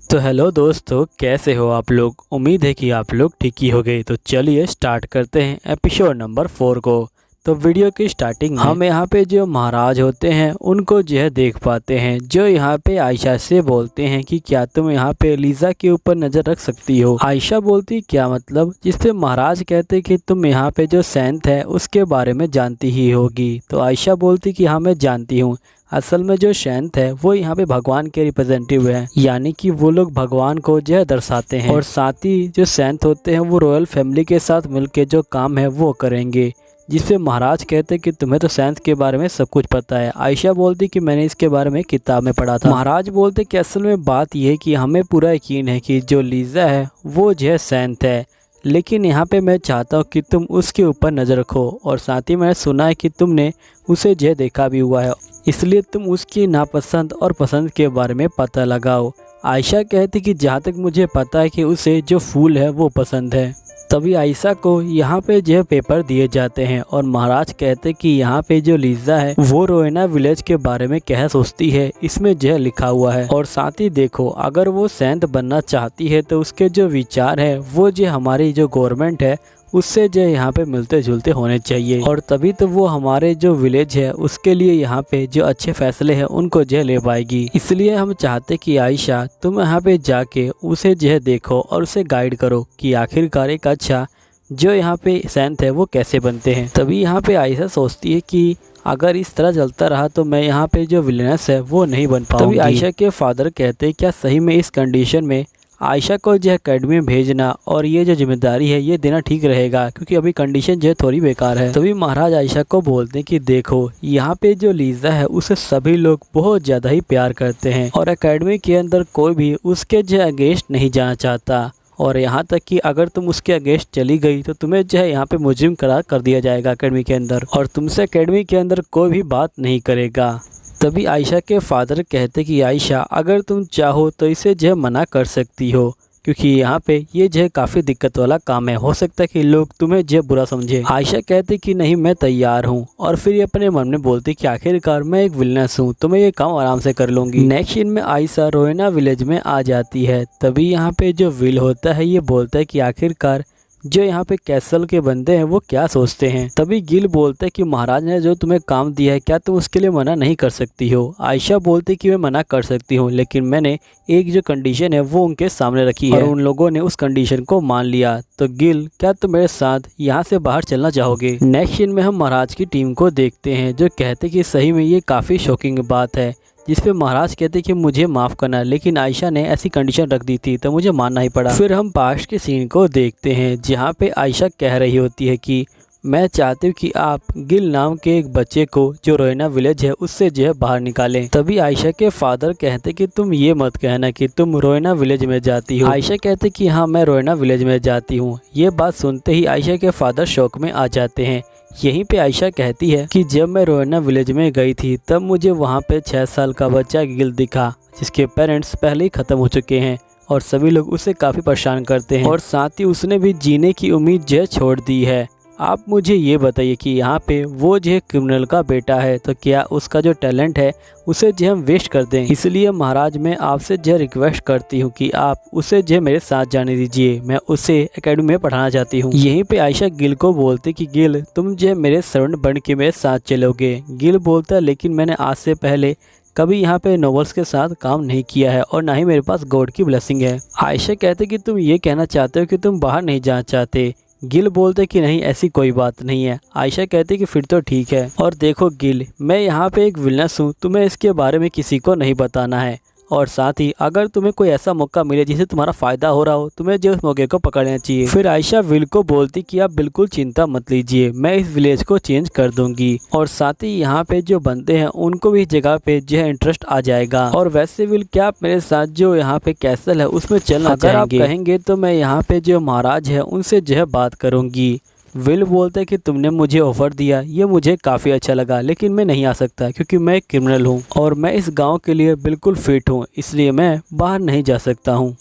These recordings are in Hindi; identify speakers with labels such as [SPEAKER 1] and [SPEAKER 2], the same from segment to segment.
[SPEAKER 1] तो हेलो दोस्तों, कैसे हो आप लोग। उम्मीद है कि आप लोग ठीक ही हो गए। तो चलिए स्टार्ट करते हैं एपिसोड नंबर 4 को। तो वीडियो की स्टार्टिंग में हम यहाँ पे जो महाराज होते हैं उनको जो है देख पाते हैं, जो यहाँ पे आयशा से बोलते हैं कि क्या तुम यहाँ पे लीज़ा के ऊपर नज़र रख सकती हो। आयशा बोलती क्या मतलब, जिसपे महाराज कहते कि तुम यहाँ पे जो सैंत है उसके बारे में जानती ही होगी। तो आयशा बोलती कि हाँ मैं जानती हूँ। असल में जो सैंत है वो यहाँ पे भगवान के रिप्रेजेंटेटिव है, यानी कि वो लोग भगवान को जो है दर्शाते हैं। और साथ ही जो सैंत होते हैं वो रॉयल फैमिली के साथ मिलके जो काम है वो करेंगे। जिसपे महाराज कहते कि तुम्हें तो सैंत के बारे में सब कुछ पता है। आयशा बोलती कि मैंने इसके बारे में किताब में पढ़ा था। महाराज बोलते कि असल में बात यह है कि हमें पूरा यकीन है कि जो लीज़ा है वो जो है सैंत है, लेकिन यहाँ पे मैं चाहता हूँ कि तुम उसके ऊपर नज़र रखो। और साथ ही मैंने सुना है कि तुमने उसे जो देखा भी हुआ है, इसलिए तुम उसकी नापसंद और पसंद के बारे में पता लगाओ। आयशा कहती कि जहाँ तक मुझे पता है कि उसे जो फूल है वो पसंद है। तभी आयशा को यहाँ पे जो पेपर दिए जाते हैं और महाराज कहते कि यहाँ पे जो लीज़ा है वो रोएना विलेज के बारे में क्या सोचती है, इसमें जो लिखा हुआ है। और साथ ही देखो, अगर वो सैंत बनना चाहती है तो उसके जो विचार है वो जो हमारी जो गवर्नमेंट है उससे जो यहाँ पे मिलते जुलते होने चाहिए, और तभी तो वो हमारे जो विलेज है उसके लिए यहाँ पे जो अच्छे फैसले हैं उनको जो ले पाएगी। इसलिए हम चाहते कि आयशा तुम यहाँ पे जाके उसे जो देखो और उसे गाइड करो कि आखिरकार एक अच्छा जो यहाँ पे सैंत है वो कैसे बनते हैं। तभी यहाँ पे आयशा सोचती है कि अगर इस तरह चलता रहा तो मैं यहाँ पे जो विलेनस है वो नहीं बन पाऊंगी। तभी आयशा के फादर कहते क्या सही में इस कंडीशन में आयशा को जो एकेडमी में भेजना और ये जो जिम्मेदारी है ये देना ठीक रहेगा, क्योंकि अभी कंडीशन जो है थोड़ी बेकार है। तभी महाराज आयशा को बोलते हैं कि देखो यहाँ पे जो लीज़ा है उसे सभी लोग बहुत ज़्यादा ही प्यार करते हैं और एकेडमी के अंदर कोई भी उसके जो अगेंस्ट नहीं जाना चाहता, और यहाँ तक कि अगर तुम उसके अगेंस्ट चली गई तो तुम्हें जो है यहाँ पे मुजरिम करार कर दिया जाएगा एकेडमी के अंदर, और तुमसे एकेडमी के अंदर कोई भी बात नहीं करेगा। तभी आयशा के फादर कहते कि आयशा अगर तुम चाहो तो इसे जो मना कर सकती हो, क्योंकि यहाँ पे ये जो काफ़ी दिक्कत वाला काम है, हो सकता है कि लोग तुम्हें जो बुरा समझे। आयशा कहती कि नहीं मैं तैयार हूँ, और फिर ये अपने मन में बोलती कि आखिरकार मैं एक विलनेस हूँ तो मैं ये काम आराम से कर लूँगी। नेक्स्ट सीन में आयशा रोएना विलेज में आ जाती है। तभी यहाँ पे जो विल होता है ये बोलता है कि आखिरकार जो यहाँ पे कैसल के बंदे हैं वो क्या सोचते हैं। तभी गिल बोलते कि महाराज ने जो तुम्हें काम दिया है क्या तुम उसके लिए मना नहीं कर सकती हो। आयशा बोलती कि मैं मना कर सकती हूँ, लेकिन मैंने एक जो कंडीशन है वो उनके सामने रखी है और उन लोगों ने उस कंडीशन को मान लिया। तो गिल क्या तुम मेरे साथ यहाँ से बाहर चलना चाहोगे। नेक्स्ट सीन में हम महाराज की टीम को देखते हैं, जो कहते कि सही में ये काफ़ी शॉकिंग बात है। जिसपे महाराज कहते कि मुझे माफ़ करना, लेकिन आयशा ने ऐसी कंडीशन रख दी थी तो मुझे मानना ही पड़ा। फिर हम पास्ट के सीन को देखते हैं, जहाँ पे आयशा कह रही होती है कि मैं चाहती हूँ कि आप गिल नाम के एक बच्चे को जो रोएना विलेज है उससे जो है बाहर निकालें। तभी आयशा के फादर कहते कि तुम ये मत कहना कि तुम रोएना विलेज में जाती हो। आयशा कहते कि हाँ मैं रोएना विलेज में जाती हूँ। ये बात सुनते ही आयशा के फादर शौक में आ जाते हैं। यहीं पे आयशा कहती है कि जब मैं रोएना विलेज में गई थी तब मुझे वहाँ पे 6 साल का बच्चा गिल दिखा, जिसके पेरेंट्स पहले ही ख़त्म हो चुके हैं और सभी लोग उसे काफ़ी परेशान करते हैं, और साथ ही उसने भी जीने की उम्मीद जो छोड़ दी है। आप मुझे ये बताइए कि यहाँ पे वो जो क्रिमिनल का बेटा है तो क्या उसका जो टैलेंट है उसे जो हम वेस्ट कर दें। इसलिए महाराज मैं आपसे जो रिक्वेस्ट करती हूँ कि आप उसे जो मेरे साथ जाने दीजिए, मैं उसे एकेडमी में पढ़ाना चाहती हूँ। यहीं पे आयशा गिल को बोलती कि गिल तुम जो मेरे सर्वेंट बन के मेरे साथ चलोगे। गिल बोलता लेकिन मैंने आज से पहले कभी यहाँ पे नोबल्स के साथ काम नहीं किया है और ना ही मेरे पास गॉड की ब्लेसिंग है। आयशा कहते कि तुम ये कहना चाहते हो कि तुम बाहर नहीं जाना चाहते। गिल बोलते कि नहीं ऐसी कोई बात नहीं है। आयशा कहती कि फिर तो ठीक है। और देखो गिल, मैं यहाँ पे एक विलनेस हूँ, तुम्हें इसके बारे में किसी को नहीं बताना है, और साथ ही अगर तुम्हें कोई ऐसा मौका मिले जिससे तुम्हारा फ़ायदा हो रहा हो तुम्हें जो उस मौके को पकड़ना चाहिए। फिर आयशा विल को बोलती कि आप बिल्कुल चिंता मत लीजिए, मैं इस विलेज को चेंज कर दूंगी, और साथ ही यहाँ पे जो बंदे हैं उनको भी इस जगह पे जो है इंटरेस्ट आ जाएगा। और वैसे विल क्या आप मेरे साथ जो यहाँ पे कैसल है उसमें चलना चाहेंगे? अगर आप कहेंगे तो मैं यहाँ पे जो महाराज है उनसे जो है बात करूँगी। विल बोलते कि तुमने मुझे ऑफ़र दिया ये मुझे काफ़ी अच्छा लगा, लेकिन मैं नहीं आ सकता क्योंकि मैं एक क्रिमिनल हूँ और मैं इस गांव के लिए बिल्कुल फिट हूँ, इसलिए मैं बाहर नहीं जा सकता हूँ।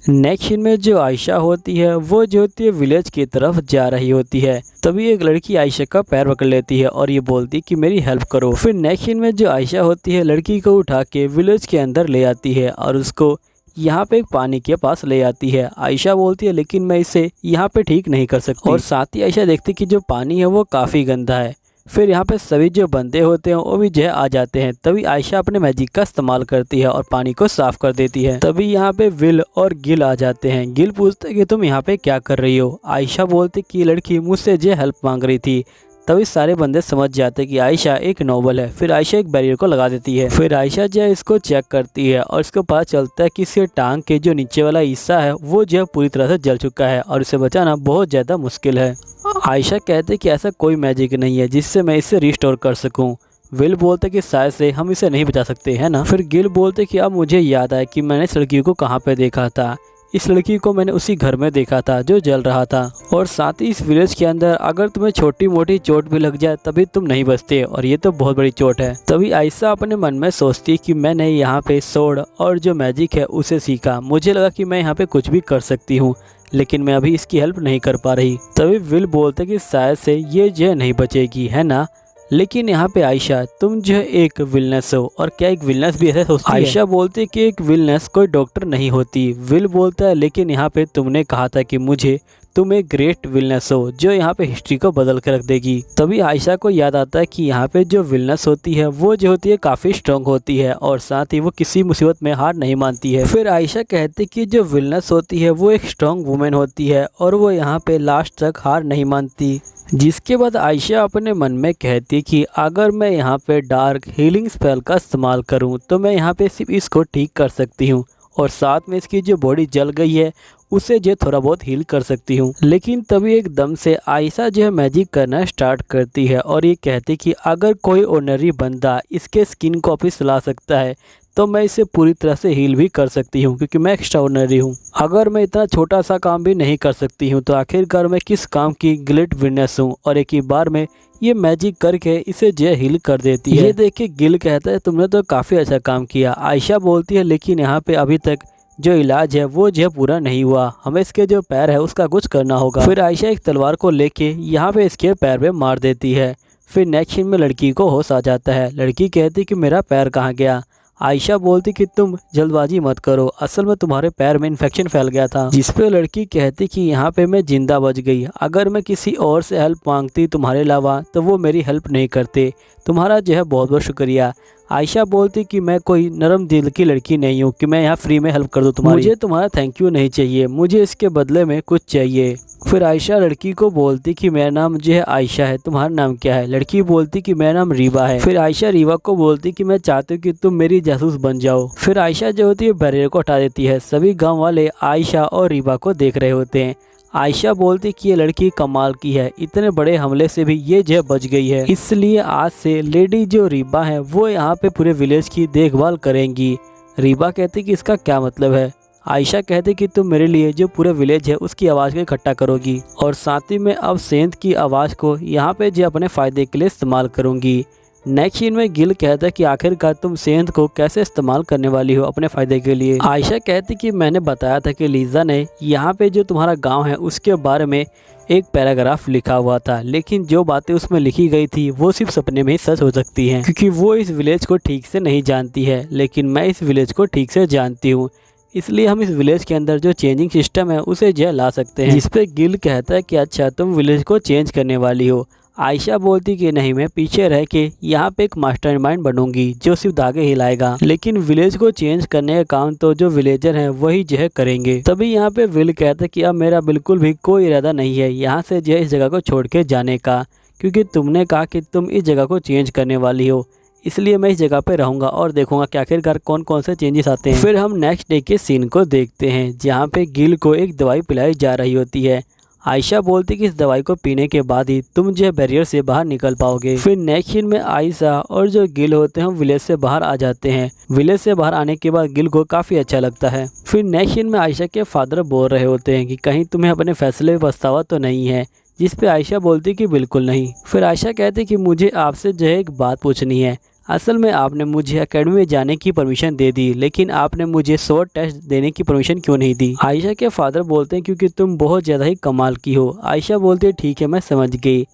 [SPEAKER 1] नेक्स्ट सीन में जो आयशा होती है वो जो होती है विलेज की तरफ जा रही होती है। तभी एक लड़की आयशा का पैर पकड़ लेती है और ये बोलती है कि मेरी हेल्प करो। फिर नेक्स्ट सीन में जो आयशा होती है लड़की को उठा के विलेज के अंदर ले आती है और उसको यहाँ पे एक पानी के पास ले आती है। आयशा बोलती है लेकिन मैं इसे यहाँ पे ठीक नहीं कर सकती, और साथ ही आयशा देखती कि जो पानी है वो काफ़ी गंदा है। फिर यहाँ पे सभी जो बंदे होते हैं वो भी जो है आ जाते हैं। तभी आयशा अपने मैजिक का इस्तेमाल करती है और पानी को साफ कर देती है। तभी यहाँ पे विल और गिल आ जाते हैं। गिल पूछते हैं कि तुम यहाँ पे क्या कर रही हो। आयशा बोलती कि ये लड़की मुझसे जो हेल्प मांग रही थी। तभी सारे बंदे समझ जाते कि आयशा एक नोबल है। फिर आयशा एक बैरियर को लगा देती है। फिर आयशा जो है इसको चेक करती है और इसको पता चलता है कि इसके टांग के जो नीचे वाला हिस्सा है वो जो है पूरी तरह से जल चुका है और इसे बचाना बहुत ज़्यादा मुश्किल है। आयशा कहते कि ऐसा कोई मैजिक नहीं है जिससे मैं इसे रिस्टोर कर सकूं। विल बोलते कि शायद से हम इसे नहीं बचा सकते हैं ना। फिर गिल बोलते कि अब मुझे याद आया कि मैंने इस लड़की को कहाँ पे देखा था। इस लड़की को मैंने उसी घर में देखा था जो जल रहा था, और साथ ही इस विलेज के अंदर अगर तुम्हें छोटी मोटी चोट भी लग जाए तभी तुम नहीं बचते, और ये तो बहुत बड़ी चोट है। तभी आयशा अपने मन में सोचती कि मैंने यहाँ पे सोड और जो मैजिक है उसे सीखा। मुझे लगा कि मैं यहाँ पे कुछ भी कर सकती हूँ, लेकिन मैं अभी इसकी हेल्प नहीं कर पा रही। तभी विल बोलते कि शायद से ये जो नहीं बचेगी, है ना। लेकिन यहाँ पे आयशा तुम जो है एक विलनेस हो, और क्या एक विलनेस भी ऐसे सोचती है? आयशा बोलती कि एक विलनेस कोई डॉक्टर नहीं होती। विल बोलता है लेकिन यहाँ पे तुमने कहा था कि मुझे तुम एक ग्रेट विलनेस हो जो यहाँ पे हिस्ट्री को बदल कर रख देगी। तभी आयशा को याद आता है कि यहाँ पे जो विलनेस होती है वो जो होती है काफ़ी स्ट्रॉन्ग होती है, और साथ ही वो किसी मुसीबत में हार नहीं मानती है। फिर आयशा कहती कि जो विलनेस होती है वो एक स्ट्रॉन्ग वुमेन होती है और वो यहाँ पे लास्ट तक हार नहीं मानती। जिसके बाद आयशा अपने मन में कहती कि अगर मैं यहाँ पे डार्क हीलिंग स्पेल का इस्तेमाल करूँ तो मैं यहाँ पे सिर्फ इसको ठीक कर सकती हूँ, और साथ में इसकी जो बॉडी जल गई है उसे जो थोड़ा बहुत हील कर सकती हूँ। लेकिन तभी एकदम से आयशा जो है मैजिक करना स्टार्ट करती है और ये कहती कि अगर कोई ऑर्डिनरी बंदा इसके स्किन को वापस ला सकता है तो मैं इसे पूरी तरह से हील भी कर सकती हूँ, क्योंकि मैं एक्स्ट्रा ऑर्डिनरी हूँ। अगर मैं इतना छोटा सा काम भी नहीं कर सकती हूँ तो आखिरकार मैं किस काम की ग्रेट विटनेस हूँ। और एक ही बार में ये मैजिक करके इसे जो हील कर देती है। ये देख के गिल कहता है तुमने तो काफ़ी अच्छा काम किया। आयशा बोलती है लेकिन यहाँ पे अभी तक जो इलाज है वो जो पूरा नहीं हुआ, हमें इसके जो पैर है उसका कुछ करना होगा। फिर आयशा एक तलवार को लेके यहाँ पे इसके पैर पे मार देती है। फिर नेक्स्ट सीन में लड़की को होश आ जाता है। लड़की कहती कि मेरा पैर कहाँ गया। आयशा बोलती कि तुम जल्दबाजी मत करो, असल में तुम्हारे पैर में इन्फेक्शन फैल गया था। जिस पे लड़की कहती कि यहाँ पे मैं जिंदा बच गई, अगर मैं किसी और से हेल्प मांगती तुम्हारे अलावा तो वो मेरी हेल्प नहीं करते। तुम्हारा जो है बहुत बहुत शुक्रिया। आयशा बोलती कि मैं कोई नरम दिल की लड़की नहीं हूँ कि मैं यहाँ फ्री में हेल्प कर दूँ तुम्हारी। मुझे तुम्हारा थैंक यू नहीं चाहिए, मुझे इसके बदले में कुछ चाहिए। फिर आयशा लड़की को बोलती कि मेरा नाम जो है आयशा है, तुम्हारा नाम क्या है। लड़की बोलती कि मेरा नाम रीवा है। फिर आयशा रीवा को बोलती कि मैं चाहती हूँ कि तुम मेरी जासूस बन जाओ। फिर आयशा जो होती है बैरियर को हटा देती है। सभी गाँव वाले आयशा और रीवा को देख रहे होते हैं। आयशा बोलती कि ये लड़की कमाल की है, इतने बड़े हमले से भी ये जो बच गई है, इसलिए आज से लेडी जो रीबा है वो यहाँ पे पूरे विलेज की देखभाल करेंगी। रीबा कहती कि इसका क्या मतलब है। आयशा कहती कि तुम मेरे लिए जो पूरे विलेज है उसकी आवाज़ को इकट्ठा करोगी, और साथ ही मैं अब सेंध की आवाज़ को यहाँ पे जो अपने फ़ायदे के लिए इस्तेमाल करूँगी। नेक्स्ट सीन में गिल कहता है कि आखिरकार तुम सेंध को कैसे इस्तेमाल करने वाली हो अपने फ़ायदे के लिए। आयशा कहती कि मैंने बताया था कि लीज़ा ने यहाँ पे जो तुम्हारा गांव है उसके बारे में एक पैराग्राफ लिखा हुआ था, लेकिन जो बातें उसमें लिखी गई थी वो सिर्फ सपने में ही सच हो सकती हैं, क्योंकि वो इस विलेज को ठीक से नहीं जानती है, लेकिन मैं इस विलेज को ठीक से जानती हूँ। इसलिए हम इस विलेज के अंदर जो चेंजिंग सिस्टम है उसे जो ला सकते हैं। जिस पे गिल कहता है कि अच्छा तुम विलेज को चेंज करने वाली हो। आयशा बोलती कि नहीं, मैं पीछे रह के यहाँ पे एक मास्टरमाइंड बनूंगी जो सिर्फ धागे हिलाएगा, लेकिन विलेज को चेंज करने का काम तो जो विलेजर हैं वही जो है करेंगे। तभी यहाँ पे विल कहता है कि अब मेरा बिल्कुल भी कोई इरादा नहीं है यहाँ से जो इस जगह को छोड़ के जाने का, क्योंकि तुमने कहा कि तुम इस जगह को चेंज करने वाली हो, इसलिए मैं इस जगह पे रहूंगा और देखूंगा कि आखिरकार कौन कौन से चेंजेस आते हैं। फिर हम नेक्स्ट डे के सीन को देखते हैं जहाँ पे गिल को एक दवाई पिलाई जा रही होती है। आयशा बोलती कि इस दवाई को पीने के बाद ही तुम जो है बैरियर से बाहर निकल पाओगे। फिर नेक्स्ट सीन में आयशा और जो गिल होते हैं विलेज से बाहर आ जाते हैं। विलेज से बाहर आने के बाद गिल को काफ़ी अच्छा लगता है। फिर नेक्स्ट सीन में आयशा के फादर बोल रहे होते हैं कि कहीं तुम्हें अपने फैसले में पछतावा तो नहीं है, जिस पे आयशा बोलती कि बिल्कुल नहीं। फिर आयशा कहती कि मुझे आपसे जो है एक बात पूछनी है। असल में आपने मुझे एकेडमी में जाने की परमिशन दे दी, लेकिन आपने मुझे स्वॉर्ड टेस्ट देने की परमिशन क्यों नहीं दी। आयशा के फादर बोलते हैं क्योंकि तुम बहुत ज़्यादा ही कमाल की हो। आयशा बोलती है ठीक है, मैं समझ गई।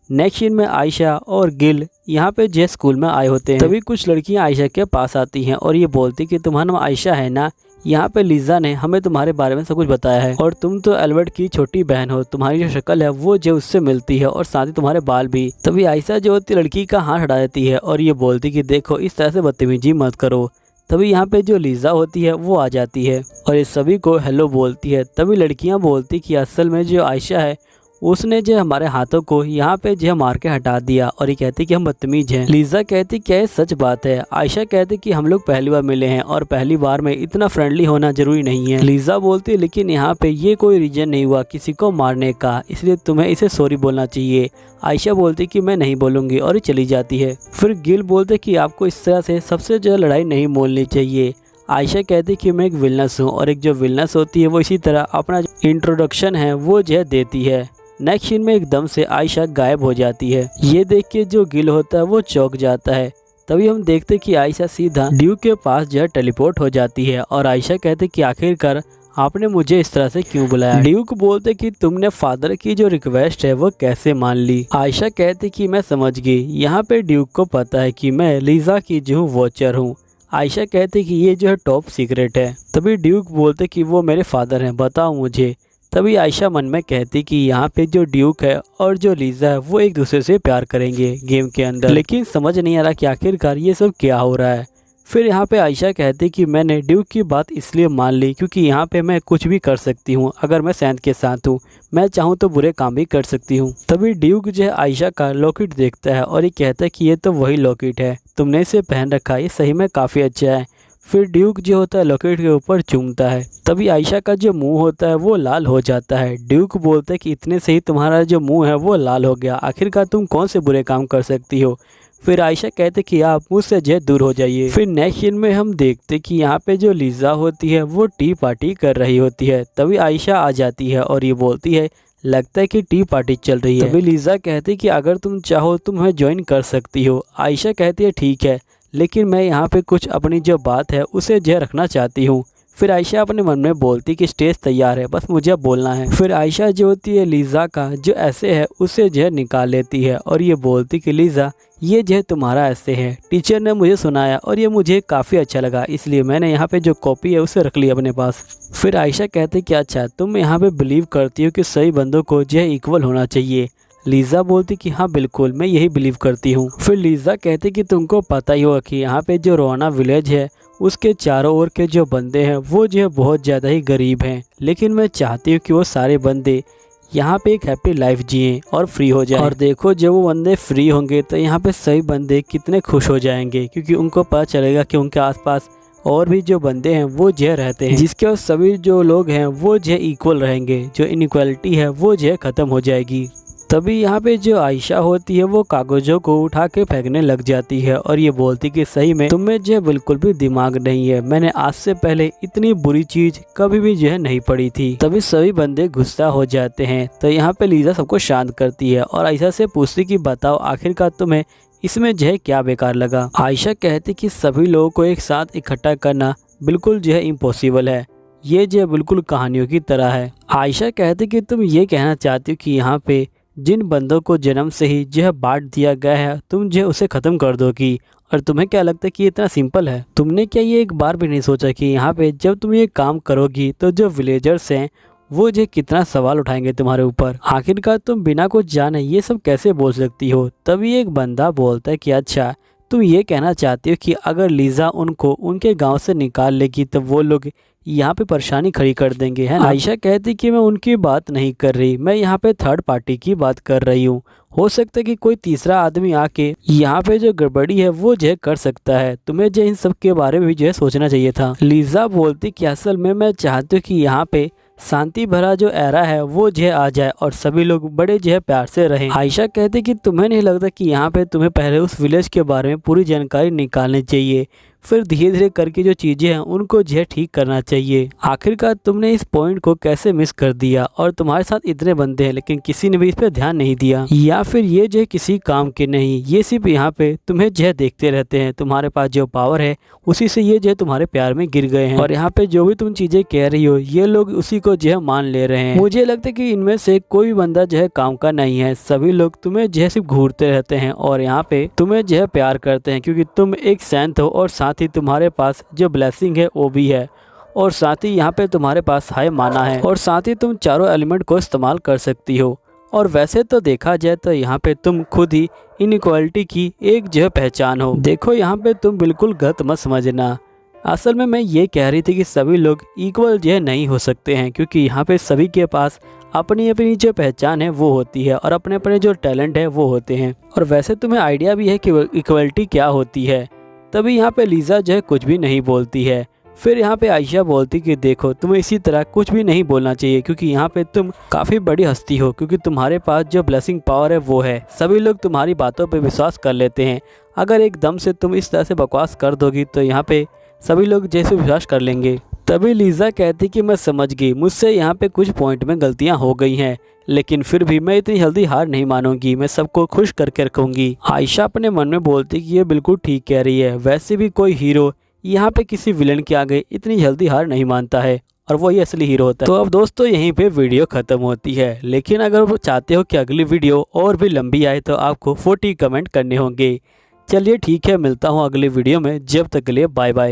[SPEAKER 1] नेक्स्ट सीन में आयशा और गिल यहाँ पे जे स्कूल में आए होते हैं। तभी कुछ लड़कियाँ आयशा के पास आती हैं और ये बोलती कि तुम्हारा नाम आयशा है ना, यहाँ पे लीजा ने हमें तुम्हारे बारे में सब कुछ बताया है और तुम तो एल्बर्ट की छोटी बहन हो, तुम्हारी जो शक्ल है वो जो उससे मिलती है और साथ ही तुम्हारे बाल भी। तभी आयशा जो होती लड़की का हाथ हटा देती है और ये बोलती कि देखो इस तरह से बदतमीजी मत करो। तभी यहाँ पे जो लीजा होती है वो आ जाती है और ये सभी को हेलो बोलती है। तभी लड़कियाँ बोलती कि असल में जो आयशा है उसने जो हमारे हाथों को यहाँ पे जो मार के हटा दिया और ये कहती कि हम बदतमीज हैं। लीजा कहती क्या ये सच बात है? आयशा कहती कि हम लोग पहली बार मिले हैं और पहली बार में इतना फ्रेंडली होना जरूरी नहीं है। लीजा बोलती लेकिन यहाँ पे ये कोई रीजन नहीं हुआ किसी को मारने का, इसलिए तुम्हें इसे सॉरी बोलना चाहिए। आयशा बोलती कि मैं नहीं बोलूँगी और ये चली जाती है। फिर गिल बोलते कि आपको इस तरह से सबसे जो लड़ाई नहीं मोलनी चाहिए। आयशा कहती कि मैं एक विलनस हूँ और एक जो विलनस होती है वो इसी तरह अपना इंट्रोडक्शन है वो जो देती है। नेक्स्ट सीन में एकदम से आयशा गायब हो जाती है। ये देख के जो गिल होता है वो चौंक जाता है। तभी हम देखते कि आयशा सीधा ड्यूक के पास जो टेलीपोर्ट हो जाती है और आयशा कहते कि आखिरकार आपने मुझे इस तरह से क्यों बुलाया? ड्यूक बोलते कि तुमने फादर की जो रिक्वेस्ट है वो कैसे मान ली? आयशा कहती कि मैं समझ गई, यहाँ पे ड्यूक को पता है कि मैं लीजा की जो वॉचर हूँ। आयशा कहती कि ये जो है टॉप सीक्रेट है। तभी ड्यूक बोलते कि वो मेरे फादर हैं, बताओ मुझे। तभी आयशा मन में कहती कि यहाँ पे जो ड्यूक है और जो लीजा है वो एक दूसरे से प्यार करेंगे गेम के अंदर, लेकिन समझ नहीं आ रहा कि आखिरकार ये सब क्या हो रहा है। फिर यहाँ पे आयशा कहती कि मैंने ड्यूक की बात इसलिए मान ली क्योंकि यहाँ पे मैं कुछ भी कर सकती हूँ। अगर मैं सैंड के साथ हूँ, मैं चाहूँ तो बुरे काम भी कर सकती हूँ। तभी ड्यूक जो है आयशा का लॉकेट देखता है और ये कहता है कि ये तो वही लॉकेट है, तुमने इसे पहन रखा है, ये सही में काफ़ी अच्छा है। फिर ड्यूक जो होता है लॉकेट के ऊपर चूमता है। तभी आयशा का जो मुंह होता है वो लाल हो जाता है। ड्यूक बोलता है कि इतने से ही तुम्हारा जो मुंह है वो लाल हो गया, आखिरकार तुम कौन से बुरे काम कर सकती हो? फिर आयशा कहते कि आप मुझसे जो दूर हो जाइए। फिर नेक्स्ट सीन में हम देखते कि यहाँ पे जो लीजा होती है वो टी पार्टी कर रही होती है। तभी आयशा आ जाती है और ये बोलती है लगता है कि टी पार्टी चल रही है। तभी लीजा कहती कि अगर तुम चाहो तुम हमें ज्वाइन कर सकती हो। आयशा कहती है ठीक है, लेकिन मैं यहाँ पे कुछ अपनी जो बात है उसे जो रखना चाहती हूँ। फिर आयशा अपने मन में बोलती कि स्टेज तैयार है, बस मुझे बोलना है। फिर आयशा जो होती है लीजा का जो ऐसे है उसे जो निकाल लेती है और ये बोलती कि लीजा ये जो तुम्हारा ऐसे है, टीचर ने मुझे सुनाया और ये मुझे काफ़ी अच्छा लगा, इसलिए मैंने यहाँ पे जो कॉपी है उसे रख ली अपने पास। फिर आयशा कहती कि अच्छा तुम यहाँ पे बिलीव करती हो कि सही बंदों को जो इक्वल होना चाहिए। लीजा बोलती कि हाँ बिल्कुल मैं यही बिलीव करती हूँ। फिर लीजा कहती कि तुमको पता ही होगा कि यहाँ पे जो रोना विलेज है उसके चारों ओर के जो बंदे हैं वो जो है बहुत ज़्यादा ही गरीब हैं, लेकिन मैं चाहती हूँ कि वो सारे बंदे यहाँ पे एक हैप्पी लाइफ जिएं और फ्री हो जाएं। और देखो जब वो बंदे फ्री होंगे तो यहाँ पे सभी बंदे कितने खुश हो जाएंगे, क्योंकि उनको पता चलेगा कि उनके आसपास और भी जो बंदे हैं वो जो रहते हैं, जिसके बाद सभी जो लोग हैं वो जो इक्वल रहेंगे, जो इनइक्वालिटी है वो जो ख़त्म हो जाएगी। तभी यहाँ पे जो आयशा होती है वो कागजों को उठा के फेंकने लग जाती है और ये बोलती कि सही में तुम्हें जो बिल्कुल भी दिमाग नहीं है, मैंने आज से पहले इतनी बुरी चीज कभी भी जो है नहीं पड़ी थी। तभी सभी बंदे गुस्सा हो जाते हैं। तो यहाँ पे लीजा सबको शांत करती है और आयशा से पूछती कि बताओ आखिरकार तुम्हें इसमें जो है क्या बेकार लगा। आयशा कहती कि सभी लोगों को एक साथ इकट्ठा करना बिल्कुल जो है इम्पॉसिबल है, ये जो बिल्कुल कहानियों की तरह है। आयशा कहती कि तुम ये कहना चाहती हो कि यहाँ पे जिन बंदों को जन्म से ही जो है बांट दिया गया है तुम जो उसे ख़त्म कर दोगी, और तुम्हें क्या लगता है कि ये इतना सिंपल है? तुमने क्या ये एक बार भी नहीं सोचा कि यहाँ पे जब तुम ये काम करोगी तो जो विलेजर्स हैं वो जो कितना सवाल उठाएंगे तुम्हारे ऊपर? आखिरकार तुम बिना कुछ जाने ये सब कैसे बोल सकती हो? तभी एक बंदा बोलता है कि अच्छा तुम ये कहना चाहती हो कि अगर लीजा उनको उनके गांव से निकाल लेगी तो वो लोग यहाँ पे परेशानी खड़ी कर देंगे, है ना? आयशा कहती कि मैं उनकी बात नहीं कर रही, मैं यहाँ पे थर्ड पार्टी की बात कर रही हूँ। हो सकता है कि कोई तीसरा आदमी आके यहाँ पे जो गड़बड़ी है वो जो कर सकता है, तुम्हें जो इन सब के बारे में भी जो है सोचना चाहिए था। लीजा बोलती कि असल में मैं चाहती हूँ कि यहाँ पे शांति भरा जो एरा है वो जो आ जाए और सभी लोग बड़े जो है प्यार से रहें। आयशा कहती कि तुम्हें नहीं लगता कि यहाँ पे तुम्हें पहले उस विलेज के बारे में पूरी जानकारी निकालनी चाहिए, फिर धीरे धीरे करके जो चीज़ें हैं उनको जो है ठीक करना चाहिए। आखिरकार तुमने इस पॉइंट को कैसे मिस कर दिया? और तुम्हारे साथ इतने बंदे हैं लेकिन किसी ने भी इस पर ध्यान नहीं दिया, या फिर ये जो है किसी काम के नहीं, ये सिर्फ यहाँ पे तुम्हें जो है देखते रहते हैं, तुम्हारे पास जो पावर है उसी से ये जो है तुम्हारे प्यार में गिर गए हैं, और यहाँ पे जो भी तुम चीज़ें कह रही हो ये लोग उसी को जो है मान ले रहे हैं। मुझे लगता है कि इनमें से कोई भी बंदा जो है काम का नहीं है, सभी लोग तुम्हें जो है सिर्फ घूरते रहते हैं और यहाँ पे तुम्हें जो है प्यार करते हैं क्योंकि तुम एक सैंत हो और साथ ही तुम्हारे पास जो ब्लेसिंग है वो भी है। और साथ ही यहाँ पे तुम्हारे पास हाई माना है और साथ ही तुम चारों एलिमेंट को इस्तेमाल कर सकती हो। और वैसे तो देखा जाए तो यहाँ पे तुम खुद ही इनइक्वालिटी की एक जो है पहचान हो। देखो यहाँ पे तुम बिल्कुल गलत मत समझना, असल में मैं ये कह रही थी कि सभी लोग इक्वल जो है नहीं हो सकते हैं, क्योंकि यहाँ पे सभी के पास अपनी अपनी जो पहचान है वो होती है और अपने अपने जो टैलेंट है वो होते हैं। और वैसे तुम्हें आइडिया भी है कि इक्वलिटी क्या होती है। तभी यहाँ पे लीज़ा जो है कुछ भी नहीं बोलती है। फिर यहाँ पे आयशा बोलती कि देखो तुम्हें इसी तरह कुछ भी नहीं बोलना चाहिए, क्योंकि यहाँ पे तुम काफ़ी बड़ी हस्ती हो, क्योंकि तुम्हारे पास जो ब्लेसिंग पावर है वो है। सभी लोग तुम्हारी बातों पे विश्वास कर लेते हैं। अगर एकदम से तुम इस तरह से बकवास कर दोगी तो यहाँ पे सभी लोग जैसे विश्वास कर लेंगे। तभी लीज़ा कहती कि मैं समझ गई, मुझसे यहाँ पे कुछ पॉइंट में गलतियाँ हो गई हैं, लेकिन फिर भी मैं इतनी जल्दी हार नहीं मानूंगी, मैं सबको खुश करके रखूंगी। आयशा अपने मन में बोलती कि ये बिल्कुल ठीक कह रही है। वैसे भी कोई हीरो यहाँ पे किसी विलन के आगे इतनी जल्दी हार नहीं मानता है, और वही असली हीरो होता है। तो अब दोस्तों यहीं पे वीडियो खत्म होती है, लेकिन अगर वो चाहते हो कि अगली वीडियो और भी लंबी आए तो आपको 40 कमेंट करने होंगे। चलिए ठीक है, मिलता हूँ अगली वीडियो में, जब तक के लिए बाय बाय।